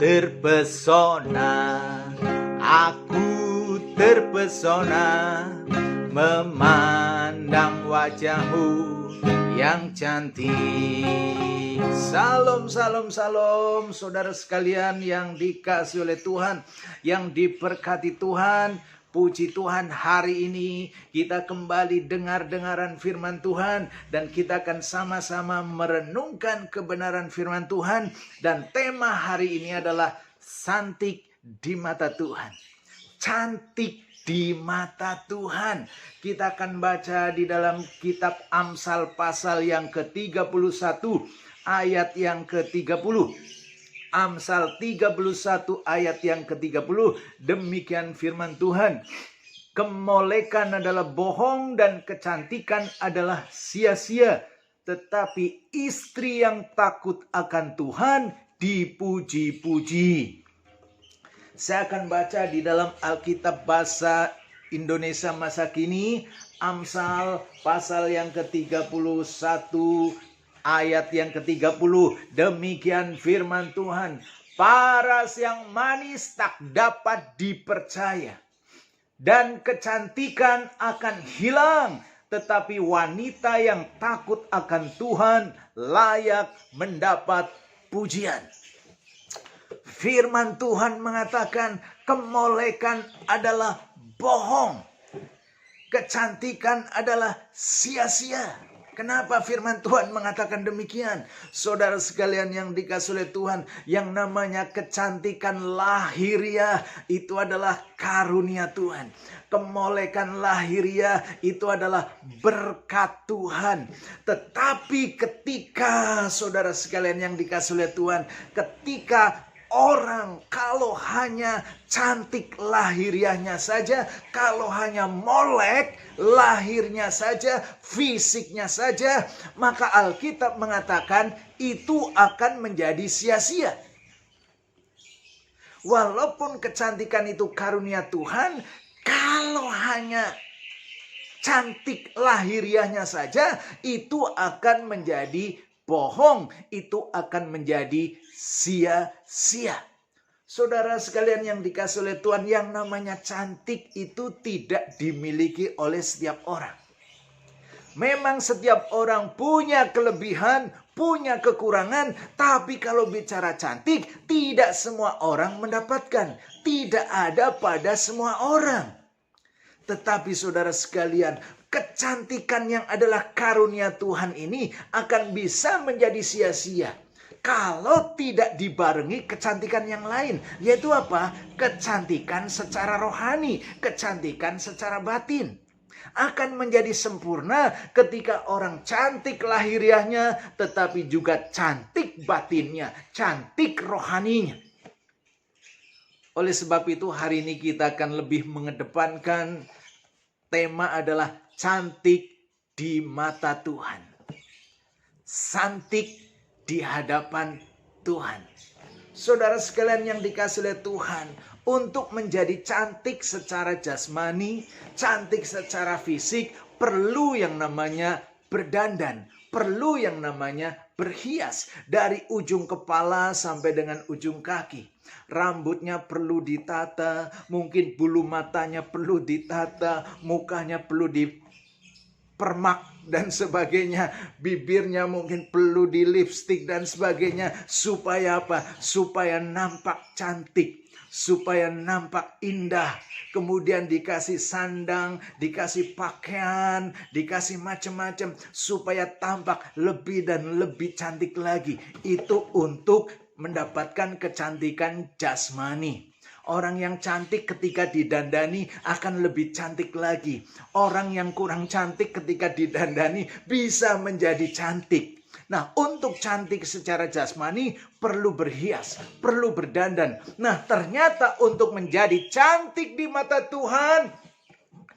terpesona, aku terpesona memandang wajahmu yang cantik. Salam, salam, salam saudara sekalian yang dikasihi oleh Tuhan, yang diberkati Tuhan. Puji Tuhan, hari ini kita kembali dengar-dengaran firman Tuhan dan kita akan sama-sama merenungkan kebenaran firman Tuhan. Dan tema hari ini adalah cantik di mata Tuhan. Cantik di mata Tuhan. Kita akan baca di dalam kitab Amsal pasal yang ke-31 ayat yang ke-30. Amsal 31 ayat yang ke-30, demikian firman Tuhan. Kemolekan adalah bohong dan kecantikan adalah sia-sia, tetapi istri yang takut akan Tuhan dipuji-puji. Saya akan baca di dalam Alkitab bahasa Indonesia masa kini, Amsal pasal yang ke-31 ayat yang ke-30, demikian firman Tuhan. Paras yang manis tak dapat dipercaya, dan kecantikan akan hilang, tetapi wanita yang takut akan Tuhan layak mendapat pujian. Firman Tuhan mengatakan kemolekan adalah bohong, kecantikan adalah sia-sia. Kenapa firman Tuhan mengatakan demikian? Saudara sekalian yang dikasihi oleh Tuhan, yang namanya kecantikan lahiriah itu adalah karunia Tuhan. Kemolekan lahiriah itu adalah berkat Tuhan. Tetapi ketika saudara sekalian yang dikasihi oleh Tuhan, ketika orang kalau hanya cantik lahiriahnya saja, kalau hanya molek lahirnya saja, fisiknya saja, maka Alkitab mengatakan itu akan menjadi sia-sia. Walaupun kecantikan itu karunia Tuhan, kalau hanya cantik lahiriahnya saja, itu akan menjadi bohong, itu akan menjadi sia-sia. Saudara sekalian yang dikasihi oleh Tuhan, yang namanya cantik itu tidak dimiliki oleh setiap orang. Memang setiap orang punya kelebihan, punya kekurangan, tapi kalau bicara cantik, tidak semua orang mendapatkan. Tidak ada pada semua orang. Tetapi saudara sekalian, kecantikan yang adalah karunia Tuhan ini akan bisa menjadi sia-sia kalau tidak dibarengi kecantikan yang lain. Yaitu apa? Kecantikan secara rohani, kecantikan secara batin. Akan menjadi sempurna ketika orang cantik lahiriahnya, tetapi juga cantik batinnya, cantik rohaninya. Oleh sebab itu hari ini kita akan lebih mengedepankan tema adalah cantik di mata Tuhan. Cantik di hadapan Tuhan. Saudara sekalian yang dikasihi oleh Tuhan, untuk menjadi cantik secara jasmani, cantik secara fisik, perlu yang namanya berdandan, perlu yang namanya berhias. Dari ujung kepala sampai dengan ujung kaki. Rambutnya perlu ditata, mungkin bulu matanya perlu ditata, mukanya perlu dipermak dan sebagainya, bibirnya mungkin perlu di lipstick dan sebagainya. Supaya apa? Supaya nampak cantik, supaya nampak indah. Kemudian dikasih sandang, dikasih pakaian, dikasih macam-macam supaya tampak lebih dan lebih cantik lagi. Itu untuk mendapatkan kecantikan jasmani. Orang yang cantik ketika didandani akan lebih cantik lagi. Orang yang kurang cantik ketika didandani bisa menjadi cantik. Nah, untuk cantik secara jasmani perlu berhias, perlu berdandan. Nah, ternyata untuk menjadi cantik di mata Tuhan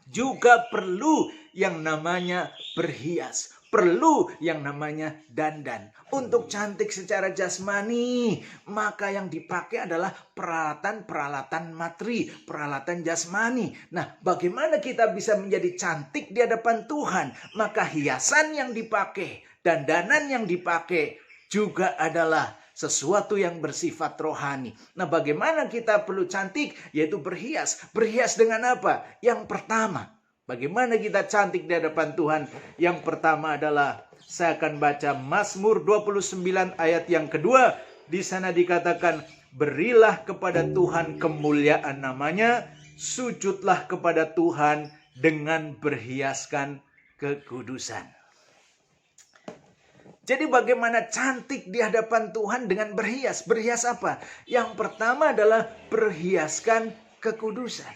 juga perlu yang namanya berhias. Perlu yang namanya dandan. Untuk cantik secara jasmani, maka yang dipakai adalah peralatan-peralatan materi, peralatan jasmani. Nah, bagaimana kita bisa menjadi cantik di hadapan Tuhan? Maka hiasan yang dipakai, dandanan yang dipakai juga adalah sesuatu yang bersifat rohani. Nah, bagaimana kita perlu cantik? Yaitu berhias. Berhias dengan apa? Yang pertama, bagaimana kita cantik di hadapan Tuhan? Yang pertama adalah, saya akan baca Mazmur 29 ayat yang kedua. Di sana dikatakan, berilah kepada Tuhan kemuliaan namanya, sujudlah kepada Tuhan dengan berhiaskan kekudusan. Jadi bagaimana cantik di hadapan Tuhan dengan berhias? Berhias apa? Yang pertama adalah berhiaskan kekudusan.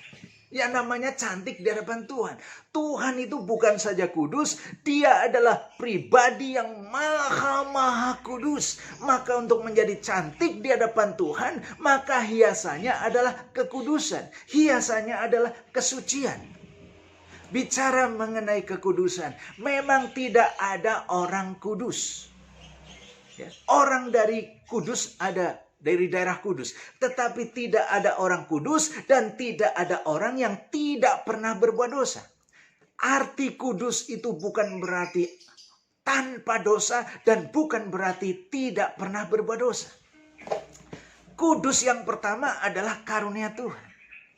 Yang namanya cantik di hadapan Tuhan. Tuhan itu bukan saja kudus, dia adalah pribadi yang maha kudus. Maka untuk menjadi cantik di hadapan Tuhan, maka hiasannya adalah kekudusan. Hiasannya adalah kesucian. Bicara mengenai kekudusan, memang tidak ada orang kudus. Orang dari kudus ada, dari daerah kudus. Tetapi tidak ada orang kudus dan tidak ada orang yang tidak pernah berbuat dosa. Arti kudus itu bukan berarti tanpa dosa dan bukan berarti tidak pernah berbuat dosa. Kudus yang pertama adalah karunia Tuhan.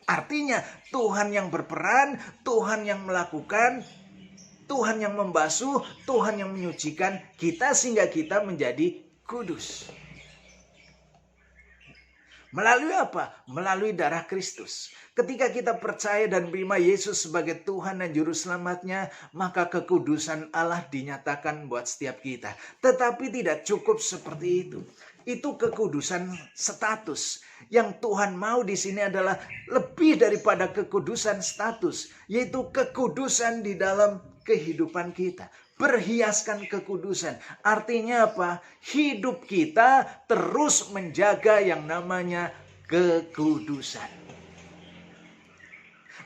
Artinya Tuhan yang berperan, Tuhan yang melakukan, Tuhan yang membasuh, Tuhan yang menyucikan kita sehingga kita menjadi kudus. Melalui apa? Melalui darah Kristus. Ketika kita percaya dan terima Yesus sebagai Tuhan dan Juru Selamatnya, maka kekudusan Allah dinyatakan buat setiap kita. Tetapi tidak cukup seperti itu. Itu kekudusan status. Yang Tuhan mau di sini adalah lebih daripada kekudusan status, yaitu kekudusan di dalam kehidupan kita. Berhiaskan kekudusan. Artinya apa? Hidup kita terus menjaga yang namanya kekudusan.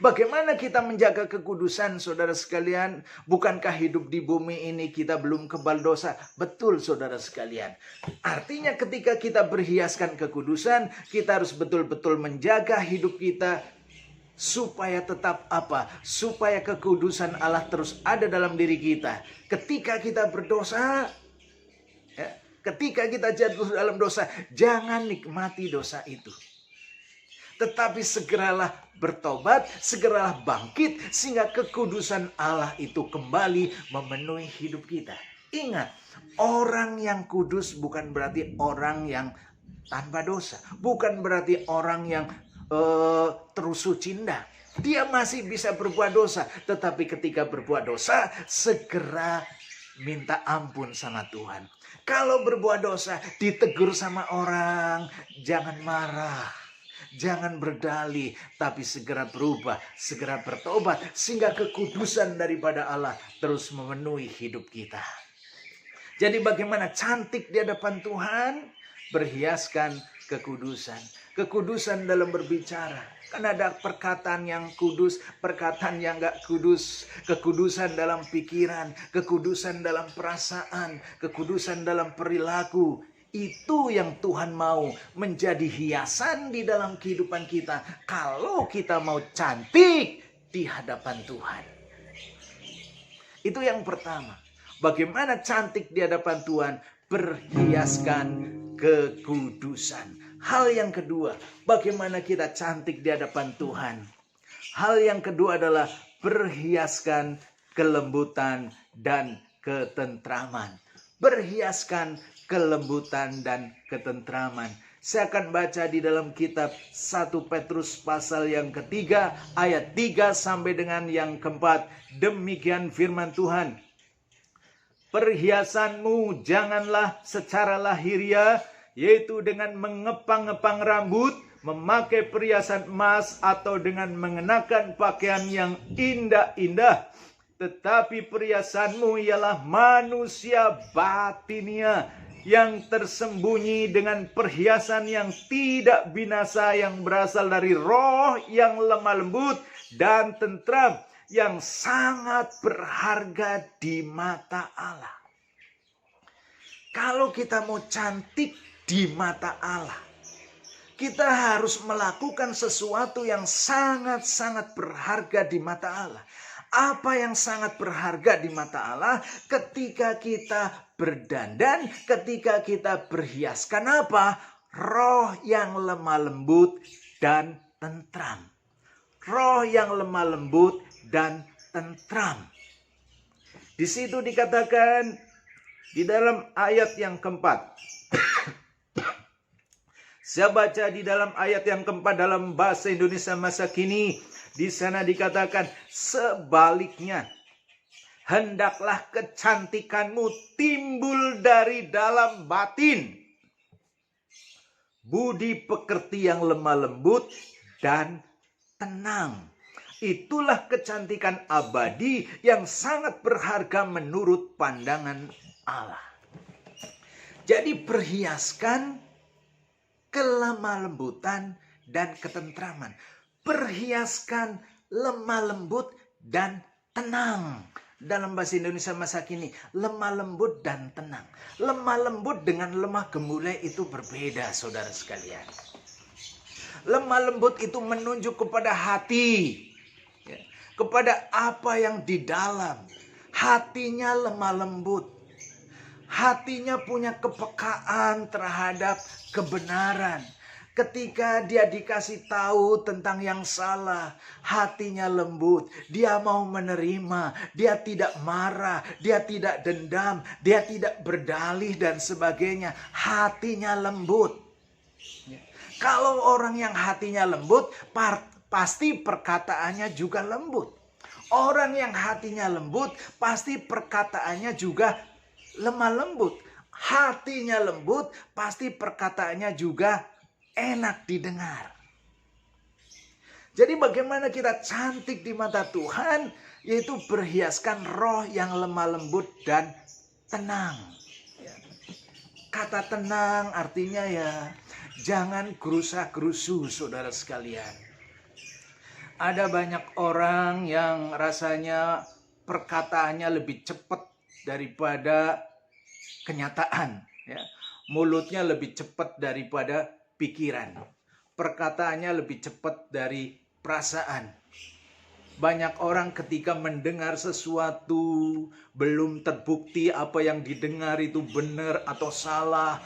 Bagaimana kita menjaga kekudusan, saudara sekalian? Bukankah hidup di bumi ini kita belum kebal dosa? Betul, saudara sekalian. Artinya ketika kita berhiaskan kekudusan, kita harus betul-betul menjaga hidup kita supaya tetap apa? Supaya kekudusan Allah terus ada dalam diri kita. Ketika kita berdosa, ketika kita jatuh dalam dosa, jangan nikmati dosa itu. Tetapi segeralah bertobat, segeralah bangkit, sehingga kekudusan Allah itu kembali memenuhi hidup kita. Ingat, orang yang kudus bukan berarti orang yang tanpa dosa. Bukan berarti orang yang terus suci. Dia masih bisa berbuat dosa. Tetapi ketika berbuat dosa, segera minta ampun sama Tuhan. Kalau berbuat dosa, ditegur sama orang, jangan marah. Jangan berdalih, tapi segera berubah, segera bertobat, sehingga kekudusan daripada Allah terus memenuhi hidup kita. Jadi bagaimana cantik di hadapan Tuhan? Berhiaskan kekudusan. Kekudusan dalam berbicara. Kan ada perkataan yang kudus, perkataan yang gak kudus. Kekudusan dalam pikiran, kekudusan dalam perasaan, kekudusan dalam perilaku. Itu yang Tuhan mau menjadi hiasan di dalam kehidupan kita. Kalau kita mau cantik di hadapan Tuhan. Itu yang pertama. Bagaimana cantik di hadapan Tuhan? Berhiaskan kekudusan. Hal yang kedua, bagaimana kita cantik di hadapan Tuhan? Hal yang kedua adalah berhiaskan kelembutan dan ketentraman. Berhiaskan kelembutan dan ketentraman. Saya akan baca di dalam kitab 1 Petrus pasal yang ketiga ayat 3 sampai dengan yang keempat. Demikian firman Tuhan. Perhiasanmu janganlah secara lahiriah, yaitu dengan mengepang-ngepang rambut, memakai perhiasan emas, atau dengan mengenakan pakaian yang indah-indah. Tetapi perhiasanmu ialah manusia batinia, yang tersembunyi dengan perhiasan yang tidak binasa, yang berasal dari roh yang lemah lembut dan tentram, yang sangat berharga di mata Allah. Kalau kita mau cantik di mata Allah, kita harus melakukan sesuatu yang sangat-sangat berharga di mata Allah. Apa yang sangat berharga di mata Allah ketika kita berdandan, ketika kita berhiaskan apa? Roh yang lemah lembut dan tentram. Roh yang lemah lembut dan tentram. Di situ dikatakan di dalam ayat yang keempat. Saya baca di dalam ayat yang keempat dalam bahasa Indonesia masa kini. Di sana dikatakan sebaliknya. Hendaklah kecantikanmu timbul dari dalam batin. Budi pekerti yang lemah lembut dan tenang. Itulah kecantikan abadi yang sangat berharga menurut pandangan Allah. Jadi perhiaskan kelemah lembutan dan ketentraman. Perhiaskan lemah lembut dan tenang. Dalam bahasa Indonesia masa kini, lemah lembut dan tenang. Lemah lembut dengan lemah gemulai itu berbeda, saudara sekalian. Lemah lembut itu menunjuk kepada hati, ya, kepada apa yang di dalam. Hatinya lemah lembut. Hatinya punya kepekaan terhadap kebenaran. Ketika dia dikasih tahu tentang yang salah, hatinya lembut. Dia mau menerima, dia tidak marah, dia tidak dendam, dia tidak berdalih dan sebagainya. Hatinya lembut. Kalau orang yang hatinya lembut, pasti perkataannya juga lembut. Orang yang hatinya lembut, pasti perkataannya juga lemah lembut. Hatinya lembut, pasti perkataannya juga enak didengar. Jadi bagaimana kita cantik di mata Tuhan? Yaitu berhiaskan roh yang lemah lembut dan tenang. Kata tenang artinya ya jangan gerusa-gerusu, saudara sekalian. Ada banyak orang yang rasanya perkataannya lebih cepat daripada kenyataan. Ya. Mulutnya lebih cepat daripada pikiran. Perkataannya lebih cepat dari perasaan. Banyak orang ketika mendengar sesuatu belum terbukti apa yang didengar itu benar atau salah.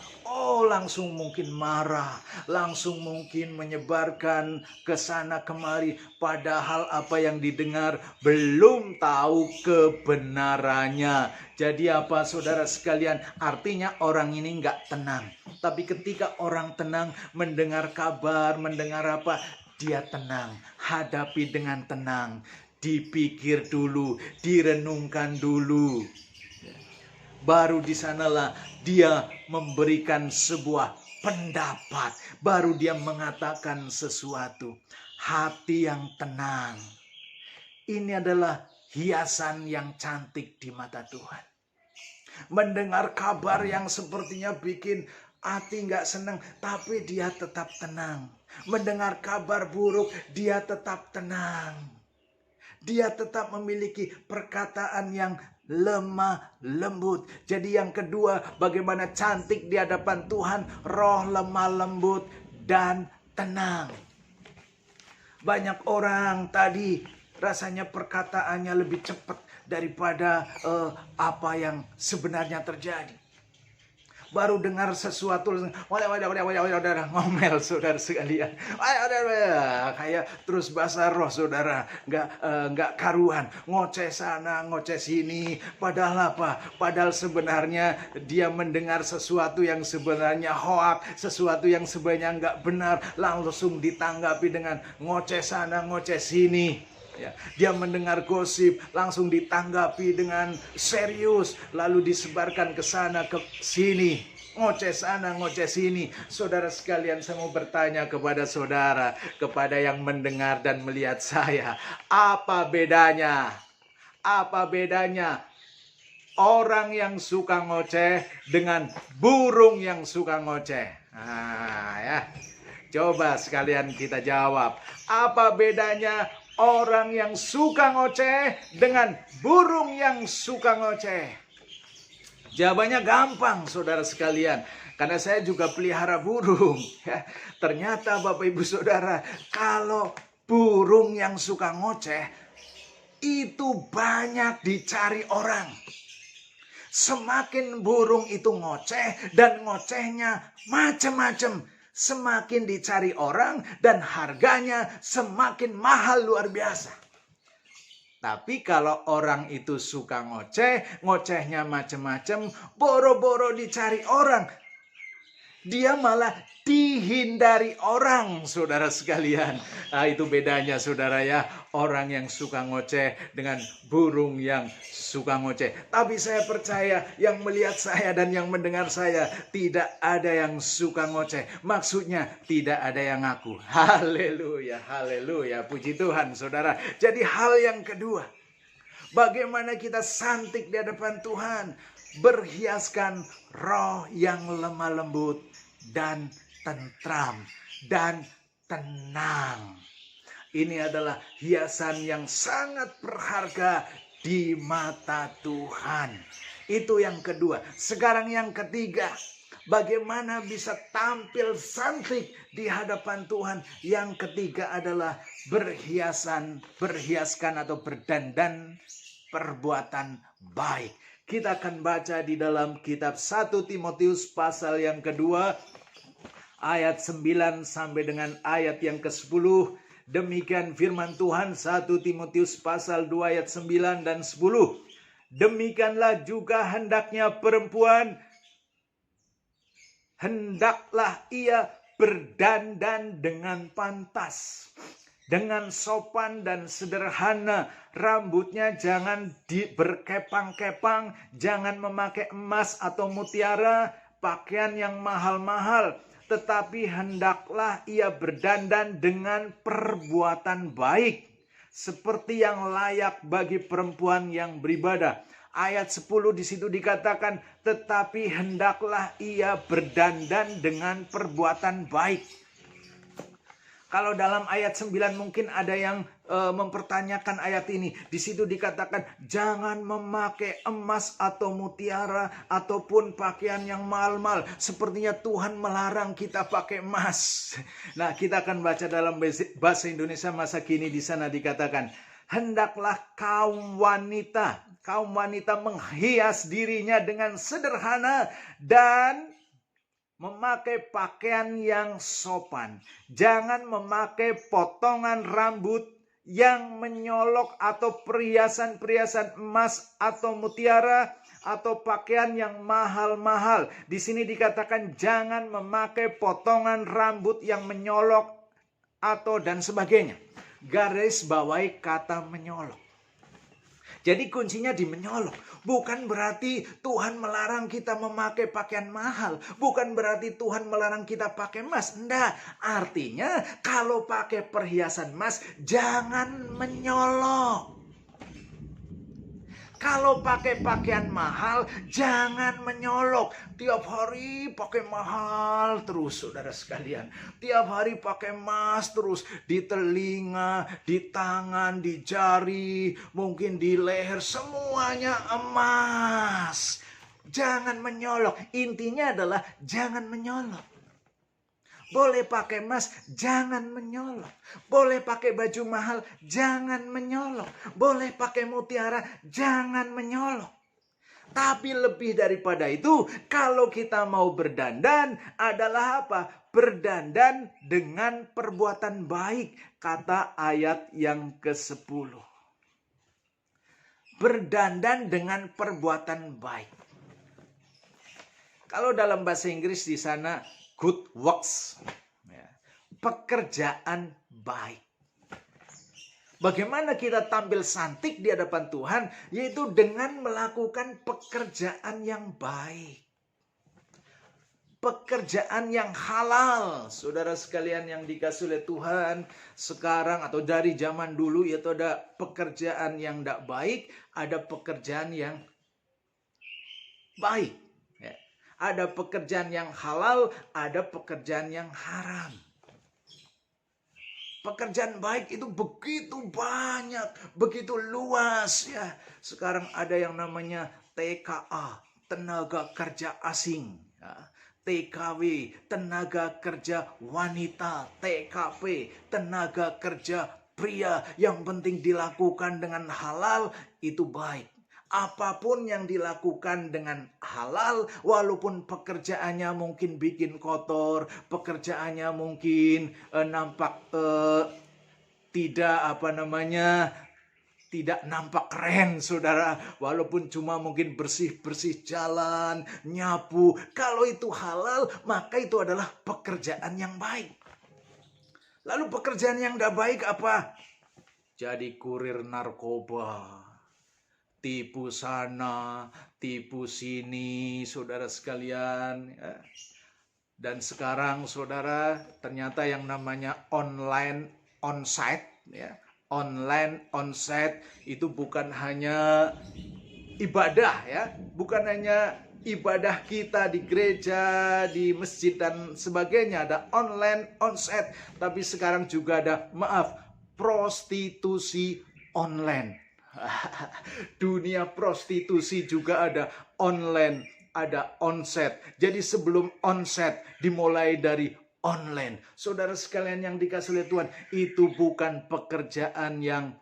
Langsung mungkin marah, langsung mungkin menyebarkan ke sana kemari. Padahal apa yang didengar belum tahu kebenarannya. Jadi apa saudara sekalian? Artinya orang ini nggak tenang. Tapi ketika orang tenang mendengar kabar, mendengar apa? Dia tenang, hadapi dengan tenang, dipikir dulu, direnungkan dulu. Baru di sanalah dia memberikan sebuah pendapat, baru dia mengatakan sesuatu. Hati yang tenang. Ini adalah hiasan yang cantik di mata Tuhan. Mendengar kabar yang sepertinya bikin hati nggak senang, tapi dia tetap tenang. Mendengar kabar buruk, dia tetap tenang. Dia tetap memiliki perkataan yang lemah lembut. Jadi yang kedua, bagaimana cantik di hadapan Tuhan, roh lemah lembut dan tenang. Banyak orang tadi rasanya perkataannya lebih cepat daripada apa yang sebenarnya terjadi. Baru dengar sesuatu, ngomel saudara sekalian. Kayak terus bahasa roh saudara, nggak karuan, ngoceh sana, ngoceh sini. Padahal apa? Padahal sebenarnya dia mendengar sesuatu yang sebenarnya hoak, sesuatu yang sebenarnya nggak benar, langsung ditanggapi dengan ngoceh sana, ngoceh sini. Ya, dia mendengar gosip, langsung ditanggapi dengan serius, lalu disebarkan ke sana, ke sini, ngoceh sana, ngoceh sini. Saudara sekalian, saya mau bertanya kepada saudara, kepada yang mendengar dan melihat saya, apa bedanya? Apa bedanya orang yang suka ngoceh dengan burung yang suka ngoceh? Ya. Coba sekalian kita jawab, apa bedanya orang yang suka ngoceh dengan burung yang suka ngoceh? Jawabannya gampang saudara sekalian. Karena saya juga pelihara burung. Ya, ternyata Bapak Ibu Saudara, kalau burung yang suka ngoceh, itu banyak dicari orang. Semakin burung itu ngoceh dan ngocehnya macam-macam, semakin dicari orang dan harganya semakin mahal luar biasa. Tapi kalau orang itu suka ngoceh, ngocehnya macam-macam, boro-boro dicari orang, dia malah dihindari orang, saudara sekalian. Nah, itu bedanya, saudara ya. Orang yang suka ngoceh dengan burung yang suka ngoceh. Tapi saya percaya yang melihat saya dan yang mendengar saya, tidak ada yang suka ngoceh. Maksudnya tidak ada yang ngaku. Haleluya, haleluya. Puji Tuhan, saudara. Jadi hal yang kedua, bagaimana kita santik di hadapan Tuhan, berhiaskan roh yang lemah lembut dan tentram dan tenang. Ini adalah hiasan yang sangat berharga di mata Tuhan. Itu yang kedua. Sekarang yang ketiga, bagaimana bisa tampil cantik di hadapan Tuhan. Yang ketiga adalah berhiaskan atau berdandan perbuatan baik. Kita akan baca di dalam kitab 1 Timotius pasal yang kedua, ayat 9 sampai dengan ayat yang ke-10. Demikian firman Tuhan, 1 Timotius pasal 2 ayat 9 dan 10. Demikianlah juga hendaknya perempuan, hendaklah ia berdandan dengan pantas, dengan sopan dan sederhana. Rambutnya jangan berkepang-kepang, jangan memakai emas atau mutiara, pakaian yang mahal-mahal. Tetapi hendaklah ia berdandan dengan perbuatan baik, seperti yang layak bagi perempuan yang beribadah. Ayat 10 di situ dikatakan, tetapi hendaklah ia berdandan dengan perbuatan baik. Kalau dalam ayat 9 mungkin ada yang mempertanyakan ayat ini. Di situ dikatakan jangan memakai emas atau mutiara ataupun pakaian yang mahal-mahal. Sepertinya Tuhan melarang kita pakai emas. Nah, kita akan baca dalam bahasa Indonesia masa kini. Di sana dikatakan, hendaklah kaum wanita menghias dirinya dengan sederhana dan memakai pakaian yang sopan. Jangan memakai potongan rambut yang menyolok atau perhiasan-perhiasan emas atau mutiara atau pakaian yang mahal-mahal. Di sini dikatakan jangan memakai potongan rambut yang menyolok atau dan sebagainya. Garis bawahi kata menyolok. Jadi kuncinya di menyolok. Bukan berarti Tuhan melarang kita memakai pakaian mahal. Bukan berarti Tuhan melarang kita pakai emas. Enggak. Artinya kalau pakai perhiasan emas, jangan menyolok. Kalau pakai pakaian mahal, jangan menyolok. Tiap hari pakai mahal terus, saudara sekalian. Tiap hari pakai emas terus. Di telinga, di tangan, di jari, mungkin di leher. Semuanya emas. Jangan menyolok. Intinya adalah jangan menyolok. Boleh pakai emas, jangan menyolok. Boleh pakai baju mahal, jangan menyolok. Boleh pakai mutiara, jangan menyolok. Tapi lebih daripada itu, kalau kita mau berdandan adalah apa? Berdandan dengan perbuatan baik. Kata ayat yang ke-10. Berdandan dengan perbuatan baik. Kalau dalam bahasa Inggris di sana, good works, pekerjaan baik. Bagaimana kita tampil cantik di hadapan Tuhan? Yaitu dengan melakukan pekerjaan yang baik. Pekerjaan yang halal. Saudara sekalian yang dikasihi oleh Tuhan, sekarang atau dari zaman dulu, yaitu ada pekerjaan yang tidak baik, ada pekerjaan yang baik. Ada pekerjaan yang halal, ada pekerjaan yang haram. Pekerjaan baik itu begitu banyak, begitu luas ya. Sekarang ada yang namanya TKA, tenaga kerja asing. Ya. TKW, tenaga kerja wanita. TKP, tenaga kerja pria, yang penting dilakukan dengan halal, itu baik. Apapun yang dilakukan dengan halal, walaupun pekerjaannya mungkin bikin kotor, pekerjaannya mungkin nampak tidak tidak nampak keren, saudara. Walaupun cuma mungkin bersih-bersih jalan, nyapu. Kalau itu halal, maka itu adalah pekerjaan yang baik. Lalu pekerjaan yang tidak baik apa? Jadi kurir narkoba. Tipu sana, tipu sini, saudara sekalian. Ya. Dan sekarang, saudara, ternyata yang namanya online onsite, ya, online onsite itu bukan hanya ibadah, ya, bukan hanya ibadah kita di gereja, di masjid dan sebagainya, ada online onsite, tapi sekarang juga ada, prostitusi online. Dunia prostitusi juga ada online, ada onset. Jadi sebelum onset dimulai dari online. Saudara sekalian yang dikasih oleh Tuhan, itu bukan pekerjaan yang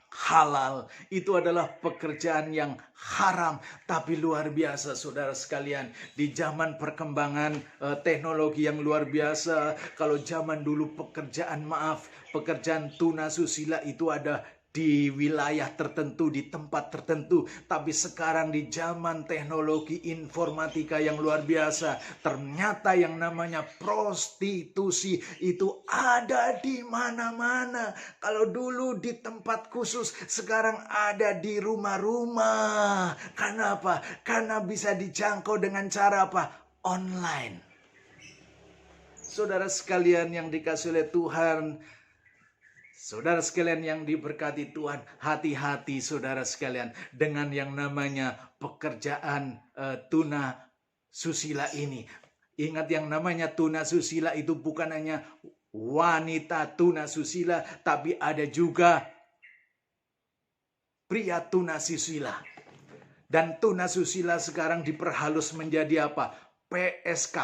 halal, itu adalah pekerjaan yang haram. Tapi luar biasa, saudara sekalian, di zaman perkembangan teknologi yang luar biasa. Kalau zaman dulu pekerjaan tunasusila itu ada di wilayah tertentu, di tempat tertentu. Tapi sekarang di zaman teknologi informatika yang luar biasa, ternyata yang namanya prostitusi itu ada di mana-mana. Kalau dulu di tempat khusus, sekarang ada di rumah-rumah. Karena apa? Karena bisa dijangkau dengan cara apa? Online. Saudara sekalian yang dikasih oleh Tuhan, saudara sekalian yang diberkati Tuhan, hati-hati saudara sekalian dengan yang namanya pekerjaan tuna susila ini. Ingat, yang namanya tuna susila itu bukan hanya wanita tuna susila, tapi ada juga pria tuna susila. Dan tuna susila sekarang diperhalus menjadi apa? PSK,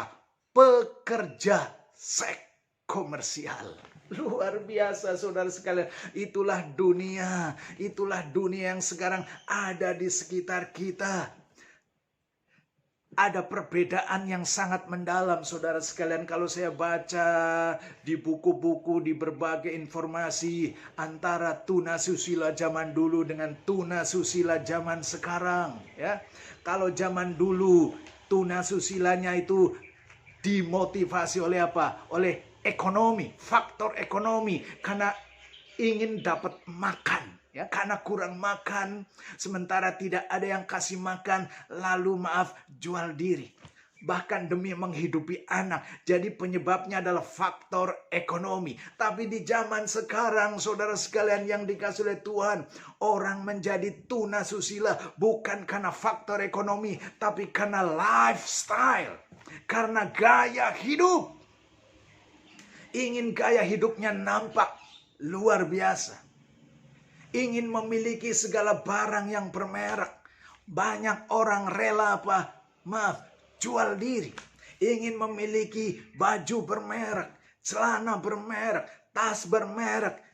pekerja seks komersial. Luar biasa, saudara sekalian. Itulah dunia yang sekarang ada di sekitar kita. Ada perbedaan yang sangat mendalam, saudara sekalian. Kalau saya baca di buku-buku, di berbagai informasi, antara tuna susila zaman dulu dengan tuna susila zaman sekarang, ya. Kalau zaman dulu tuna susilanya itu dimotivasi oleh apa? Oleh ekonomi, faktor ekonomi, karena ingin dapat makan, ya, karena kurang makan, sementara tidak ada yang kasih makan, lalu jual diri, bahkan demi menghidupi anak. Jadi penyebabnya adalah faktor ekonomi. Tapi di zaman sekarang, saudara sekalian yang dikasih oleh Tuhan, orang menjadi tuna susila bukan karena faktor ekonomi, tapi karena lifestyle, karena gaya hidup. Ingin gaya hidupnya nampak luar biasa. Ingin memiliki segala barang yang bermerek. Banyak orang rela jual diri. Ingin memiliki baju bermerek, celana bermerek, tas bermerek,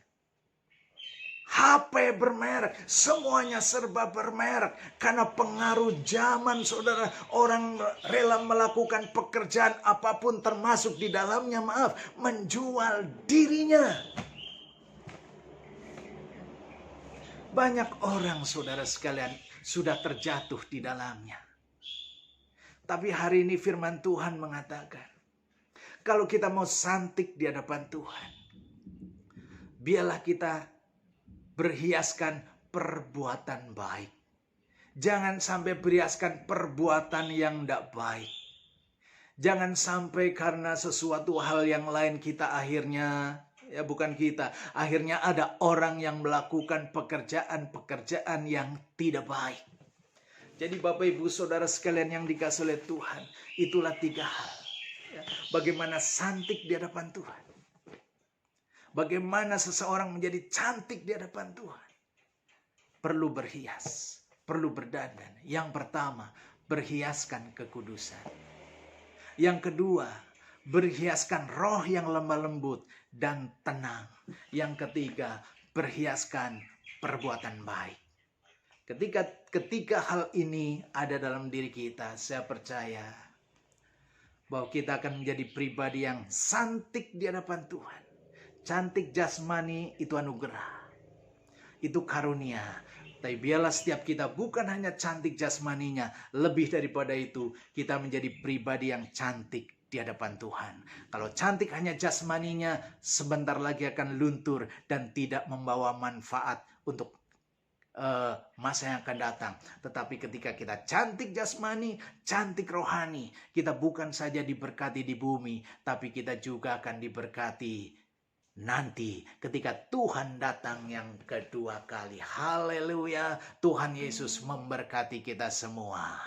HP bermerek, semuanya serba bermerek. Karena pengaruh zaman, saudara, orang rela melakukan pekerjaan apapun termasuk di dalamnya menjual dirinya. Banyak orang, saudara sekalian, sudah terjatuh di dalamnya. Tapi hari ini firman Tuhan mengatakan, kalau kita mau santik di hadapan Tuhan, biarlah kita berhiaskan perbuatan baik. Jangan sampai berhiaskan perbuatan yang tidak baik. Jangan sampai karena sesuatu hal yang lain kita akhirnya, ya bukan kita, akhirnya ada orang yang melakukan pekerjaan-pekerjaan yang tidak baik. Jadi Bapak Ibu Saudara sekalian yang dikasih oleh Tuhan, itulah 3 hal. Ya, bagaimana santik di hadapan Tuhan. Bagaimana seseorang menjadi cantik di hadapan Tuhan? Perlu berhias, perlu berdandan. Yang pertama, berhiaskan kekudusan. Yang kedua, berhiaskan roh yang lemah lembut dan tenang. Yang ketiga, berhiaskan perbuatan baik. Ketika hal ini ada dalam diri kita, saya percaya bahwa kita akan menjadi pribadi yang cantik di hadapan Tuhan. Cantik jasmani itu anugerah, itu karunia. Tapi biarlah setiap kita bukan hanya cantik jasmaninya, lebih daripada itu kita menjadi pribadi yang cantik di hadapan Tuhan. Kalau cantik hanya jasmaninya, sebentar lagi akan luntur dan tidak membawa manfaat untuk masa yang akan datang. Tetapi ketika kita cantik jasmani, cantik rohani, kita bukan saja diberkati di bumi, tapi kita juga akan diberkati nanti ketika Tuhan datang yang kedua kali. Haleluya. Tuhan Yesus memberkati kita semua.